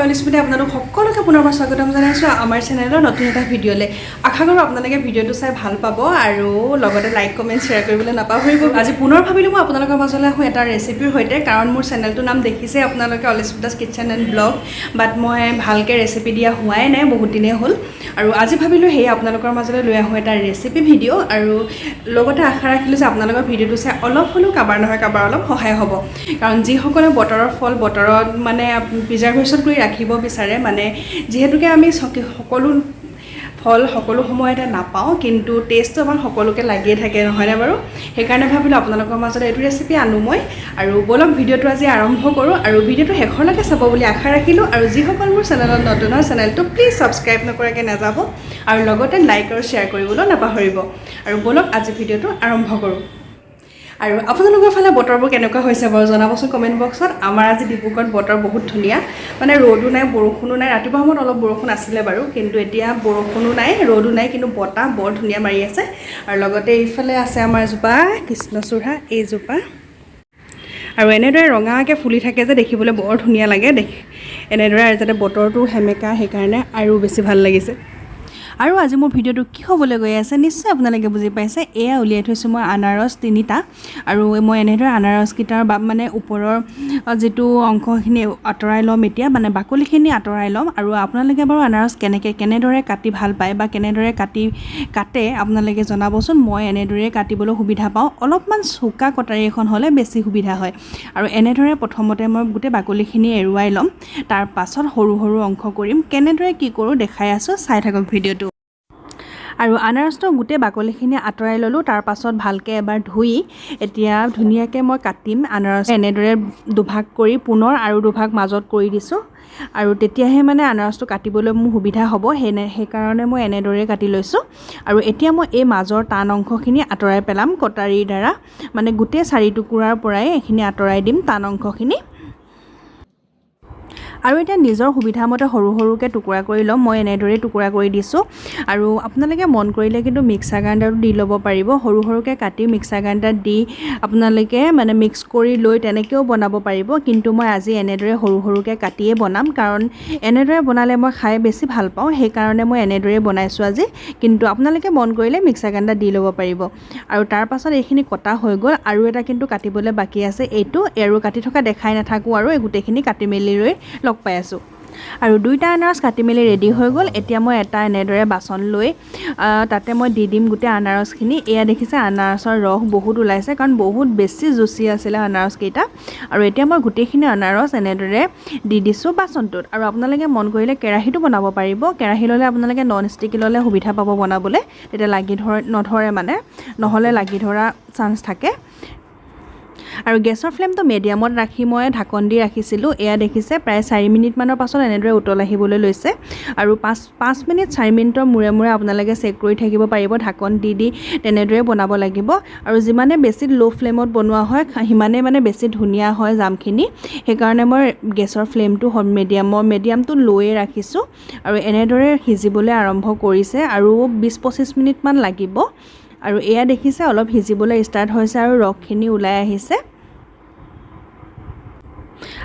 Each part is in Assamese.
অলিস্মিতাই আপোনালোক সকলোকে পুনৰবাৰ স্বাগতম জনাইছোঁ আমাৰ চেনেলৰ নতুন এটা ভিডিঅ'লৈ। আশা কৰোঁ আপোনালোকে ভিডিঅ'টো চাই ভাল পাব আৰু লগতে লাইক কমেণ্ট শ্বেয়াৰ কৰিবলৈ নাপাহৰিব। আজি পুনৰ ভাবিলোঁ মই আপোনালোকৰ মাজলৈ আহোঁ এটা ৰেচিপিৰ সৈতে, কাৰণ মোৰ চেনেলটোৰ নাম দেখিছে আপোনালোকে অলিস্মিতাছ কিটচেন এণ্ড ব্লগ, বাট মই ভালকৈ ৰেচিপি দিয়া হোৱাই নাই, বহুত দিনেই হ'ল। আৰু আজি ভাবিলোঁ সেয়ে আপোনালোকৰ মাজলৈ লৈ আহোঁ এটা ৰেচিপি ভিডিঅ' আৰু লগতে আশা ৰাখিলোঁ যে আপোনালোকৰ ভিডিঅ'টো চাই অলপ হ'লেও কাৰোবাৰ নহয় কাৰোবাৰ অলপ সহায় হ'ব। কাৰণ যিসকলে বতৰৰ ফল বতৰত মানে প্ৰিজাৰ্ভেশ্যন কৰি ৰাখিব বিচাৰে, মানে যিহেতুকে আমি সকলো ফল সকলো সময়তে নাপাওঁ, কিন্তু টেষ্টটো আমাৰ সকলোকে লাগিয়ে থাকে, নহয়নে বাৰু? সেইকাৰণে ভাবিলোঁ আপোনালোকৰ মাজত এইটো ৰেচিপি আনো মই। আৰু বলক ভিডিঅ'টো আজি আৰম্ভ কৰোঁ আৰু ভিডিঅ'টো শেষলৈকে চাব বুলি আশা ৰাখিলোঁ। আৰু যিসকল মোৰ চেনেলত নতুন হয় চেনেলটো প্লিজ ছাবস্ক্ৰাইব নকৰাকৈ নাযাব আৰু লগতে লাইক আৰু শ্বেয়াৰ কৰিবলৈ নাপাহৰিব। আৰু বলক আজি ভিডিঅ'টো আৰম্ভ কৰোঁ। আৰু আপোনালোকৰ ফালে বতৰবোৰ কেনেকুৱা হৈছে বাৰু জনাবচোন কমেণ্ট বক্সত। আমাৰ আজি ডিব্ৰুগড়ত বতৰ বহুত ধুনীয়া, মানে ৰ'দো নাই বৰষুণো নাই। ৰাতিপুৱা সময়ত অলপ বৰষুণ আছিলে বাৰু, কিন্তু এতিয়া বৰষুণো নাই ৰ'দো নাই, কিন্তু বতাহ বৰ ধুনীয়া মাৰি আছে। আৰু লগতে এইফালে আছে আমাৰ এজোপা কৃষ্ণচূড়া, এইজোপা আৰু এনেদৰে ৰঙাকৈ ফুলি থাকে যে দেখিবলৈ বৰ ধুনীয়া লাগে। এনেদৰে আৰু যাতে বতৰটো সেমেকা, সেইকাৰণে আৰু বেছি ভাল লাগিছে। আৰু আজি মোৰ ভিডিঅ'টো কি হ'বলৈ গৈ আছে নিশ্চয় আপোনালোকে বুজি পাইছে। এয়া উলিয়াই থৈছোঁ মই আনাৰস 3টা, আৰু মই এনেদৰে আনাৰসকেইটাৰ মানে ওপৰৰ যিটো অংশখিনি আঁতৰাই ল'ম এতিয়া, মানে বাকলিখিনি আঁতৰাই ল'ম। আৰু আপোনালোকে বাৰু আনাৰস কেনেদৰে কাটি ভাল পায় বা কেনেদৰে কাটে আপোনালোকে জনাবচোন। মই এনেদৰে কাটিবলৈ সুবিধা পাওঁ, অলপমান চোকা কটাৰী এখন হ'লে বেছি সুবিধা হয়। আৰু এনেদৰে প্ৰথমতে মই গোটেই বাকলিখিনি এৰুৱাই ল'ম, তাৰ পাছত সৰু সৰু অংশ কৰিম। কেনেদৰে কি কৰোঁ দেখাই আছোঁ, চাই থাকক ভিডিঅ'টো। আৰু আনাৰসটো গোটেই বাকলিখিনি আঁতৰাই ল'লোঁ, তাৰ পাছত ভালকৈ এবাৰ ধুই এতিয়া ধুনীয়াকৈ মই কাটিম। আনাৰস এনেদৰে দুভাগ কৰি পুনৰ আৰু দুভাগ মাজত কৰি দিছোঁ, আৰু তেতিয়াহে মানে আনাৰসটো কাটিবলৈ মোৰ সুবিধা হ'ব। সেইকাৰণে মই এনেদৰে কাটি লৈছোঁ। আৰু এতিয়া মই এই মাজৰ টান অংশখিনি আঁতৰাই পেলাম কটাৰীৰ দ্বাৰা, মানে গোটেই 4 টুকুৰাৰ পৰাই এইখিনি আঁতৰাই দিম টান অংশখিনি। আৰু এতিয়া নিজৰ সুবিধামতে সৰু সৰুকৈ টুকুৰা কৰি ল'ম। মই এনেদৰেই টুকুৰা কৰি দিছোঁ। আৰু আপোনালোকে মন কৰিলে কিন্তু মিক্সাৰ গ্ৰাইণ্ডাৰটো দি ল'ব পাৰিব। সৰু সৰুকৈ কাটি মিক্সাৰ গ্ৰাইণ্ডাৰত দি আপোনালোকে মানে মিক্স কৰি লৈ তেনেকৈও বনাব পাৰিব, কিন্তু মই আজি এনেদৰে সৰু সৰুকৈ কাটিয়ে বনাম, কাৰণ এনেদৰে বনালে মই খাই বেছি ভাল পাওঁ। সেইকাৰণে মই এনেদৰে বনাইছোঁ আজি, কিন্তু আপোনালোকে মন কৰিলে মিক্সাৰ গ্ৰাইণ্ডাৰত দি ল'ব পাৰিব। আৰু তাৰ পাছত এইখিনি কটা হৈ গ'ল, আৰু এটা কিন্তু কাটিবলৈ বাকী আছে, এইটো আৰু কাটি থকা দেখাই নাথাকোঁ, আৰু এই গোটেইখিনি কাটি মেলি লৈ লগ পাই আছোঁ। আৰু 2টা আনাৰস কাটি মেলি ৰেডি হৈ গ'ল। এতিয়া মই এটা এনেদৰে বাচন লৈ তাতে মই দি দিম গোটেই আনাৰসখিনি। এয়া দেখিছে আনাৰসৰ ৰস বহুত ওলাইছে, কাৰণ বহুত বেছি জুচি আছিলে আনাৰসকেইটা। আৰু এতিয়া মই গোটেইখিনি আনাৰস এনেদৰে দি দিছোঁ বাচনটোত। আৰু আপোনালোকে মন কৰিলে কেৰাহীটো বনাব পাৰিব। কেৰাহী ল'লে আপোনালোকে নন ষ্টিক ল'লে সুবিধা পাব বনাবলৈ, তেতিয়া নধৰে, মানে নহ'লে লাগি ধৰা চান্স থাকে। আৰু গেছৰ ফ্লেমটো মিডিয়ামত ৰাখি মই ঢাকন দি ৰাখিছিলোঁ। এয়া দেখিছে প্ৰায় 4 মিনিটমানৰ পাছত এনেদৰে উতল আহিবলৈ লৈছে। আৰু 5 মিনিট 4 মিনিটৰ মূৰে মূৰে আপোনালোকে চেক কৰি থাকিব পাৰিব, ঢাকন দি তেনেদৰে বনাব লাগিব। আৰু যিমানে বেছি ল' ফ্লেমত বনোৱা হয় সিমানে মানে বেছি ধুনীয়া হয় জামখিনি। সেইকাৰণে মই গেছৰ ফ্লেমটো মিডিয়ামটো লয়ে ৰাখিছোঁ। আৰু এনেদৰে সিজিবলৈ আৰম্ভ কৰিছে, আৰু 20-25 মিনিটমান লাগিব। আৰু এয়া দেখিছে অলপ সিজিবলৈ ষ্টাৰ্ট হৈছে আৰু ৰসখিনি ওলাই আহিছে।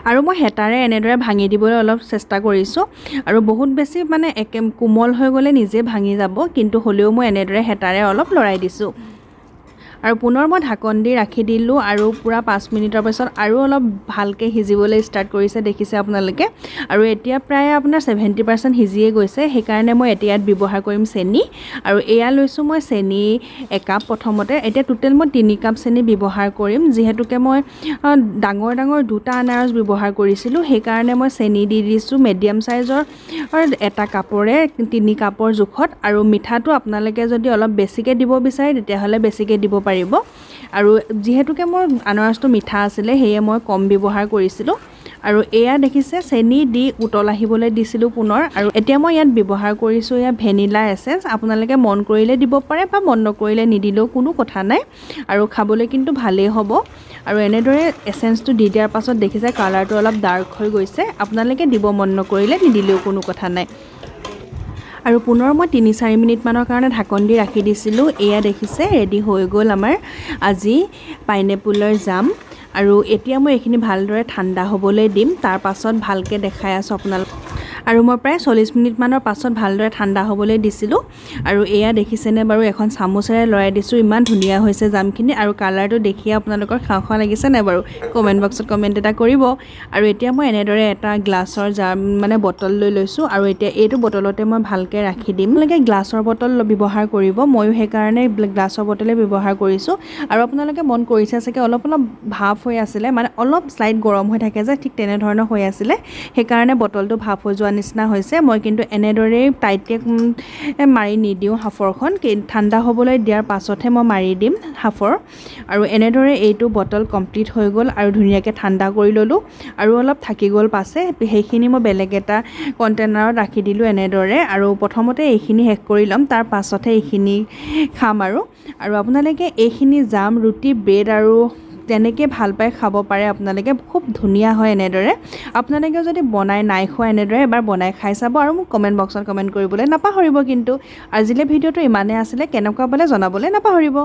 আৰু মই হেতাৰে এনেদৰে ভাঙি দিবলৈ অলপ চেষ্টা কৰিছোঁ। আৰু বহুত বেছি মানে কোমল হৈ গ'লে নিজে ভাঙি যাব, কিন্তু হ'লেও মই এনেদৰে হেতাৰে অলপ লৰাই দিছোঁ। আৰু পুনৰ মই ঢাকন দি ৰাখি দিলোঁ, আৰু পূৰা 5 মিনিটৰ পাছত আৰু অলপ ভালকৈ সিজিবলৈ ষ্টাৰ্ট কৰিছে, দেখিছে আপোনালোকে। আৰু এতিয়া প্ৰায় আপোনাৰ 70% সিজিয়ে গৈছে। সেইকাৰণে মই এতিয়া ইয়াত ব্যৱহাৰ কৰিম চেনি। আৰু এয়া লৈছোঁ মই চেনি 1 কাপ প্ৰথমতে। এতিয়া টোটেল মই 3 কাপ চেনি ব্যৱহাৰ কৰিম, যিহেতুকে মই ডাঙৰ 2টা আনাৰস ব্যৱহাৰ কৰিছিলোঁ। সেইকাৰণে মই চেনি দি দিছোঁ মিডিয়াম চাইজৰ 1 কাপৰে 3 কাপৰ জোখত। আৰু মিঠাটো আপোনালোকে যদি অলপ বেছিকৈ দিব বিচাৰে তেতিয়াহ'লে বেছিকৈ দিব পাৰিব। আৰু যিহেতুকে মোৰ আনাৰসটো মিঠা আছিলে, সেয়ে মই কম ব্যৱহাৰ কৰিছিলোঁ। আৰু এয়া দেখিছে চেনি দি উতল আহিবলৈ দিছিলোঁ পুনৰ। আৰু এতিয়া মই ইয়াত ব্যৱহাৰ কৰিছোঁ এয়া ভেনিলা এচেঞ্চ। আপোনালোকে মন কৰিলে দিব পাৰে বা মন নকৰিলে নিদিলেও কোনো কথা নাই, আৰু খাবলৈ কিন্তু ভালেই হ'ব। আৰু এনেদৰে এচেঞ্চটো দি দিয়াৰ পাছত দেখিছে কালাৰটো অলপ ডাৰ্ক হৈ গৈছে। আপোনালোকে দিব মন নকৰিলে নিদিলেও কোনো কথা নাই। আৰু পুনৰ মই 3-4 মিনিটমানৰ কাৰণে ঢাকন দি ৰাখি দিছিলোঁ। এয়া দেখিছে ৰেডি হৈ গ'ল আমাৰ আজি পাইনএপলৰ জাম। আৰু এতিয়া মই এইখিনি ভালদৰে ঠাণ্ডা হ'বলৈ দিম, তাৰ পাছত ভালকৈ দেখাই আছোঁ আপোনালোকক। আৰু মই প্ৰায় 40 মিনিটমানৰ পাছত ভালদৰে ঠাণ্ডা হ'বলৈ দিছিলোঁ আৰু এয়া দেখিছেনে বাৰু এখন চামুচেৰে লৰাই দিছোঁ ইমান ধুনীয়া হৈছে জামখিনি আৰু কালাৰটো দেখিয়ে আপোনালোকৰ খাওঁ খাওঁ লাগিছে নাই বাৰু কমেণ্ট বক্সত কমেণ্ট এটা কৰিব আৰু এতিয়া মই এনেদৰে এটা গ্লাছৰ জাম মানে বটল লৈ লৈছোঁ আৰু এতিয়া এইটো বটলতে মই ভালকৈ ৰাখি দিম আপোনালোকে গ্লাছৰ বটল ব্যৱহাৰ কৰিব ময়ো সেইকাৰণে গ্লাছৰ বটলে ব্যৱহাৰ কৰিছোঁ আৰু আপোনালোকে মন কৰিছে চাগে অলপ ভাপ হৈ আছিলে মানে অলপ স্লাইড গৰম হৈ থাকে যে ঠিক তেনেধৰণৰ হৈ আছিলে সেইকাৰণে বটলটো ভাপ হৈ যোৱা নিচিনা হৈছে মই কিন্তু এনেদৰেই টাইটকে মাৰি নিদিওঁ হাফৰখন ঠাণ্ডা হ'বলৈ দিয়াৰ পাছতহে মই মাৰি দিম হাফৰ আৰু এনেদৰে এইটো বটল কমপ্লিট হৈ গ'ল আৰু ধুনীয়াকৈ ঠাণ্ডা কৰি ল'লোঁ আৰু অলপ থাকি গ'ল পাছে সেইখিনি মই বেলেগ এটা কণ্টেইনাৰত ৰাখি দিলোঁ এনেদৰে আৰু প্ৰথমতে এইখিনি শেষ কৰি ল'ম তাৰ পাছতহে এইখিনি খাম আৰু আপোনালোকে এইখিনি জাম ৰুটি ব্ৰেড আৰু তেনেকৈ ভাল পাই খাব পাৰে আপোনালোকে খুব ধুনীয়া হয় এনেদৰে আপোনালোকেও যদি বনাই নাই খোৱা এনেদৰে এবাৰ বনাই খাই চাব আৰু মোক কমেণ্ট বক্সত কমেণ্ট কৰিবলৈ নাপাহৰিব কিন্তু আজিলৈ ভিডিঅ'টো ইমানেই আছিলে কেনেকুৱা পালে জনাবলৈ নাপাহৰিব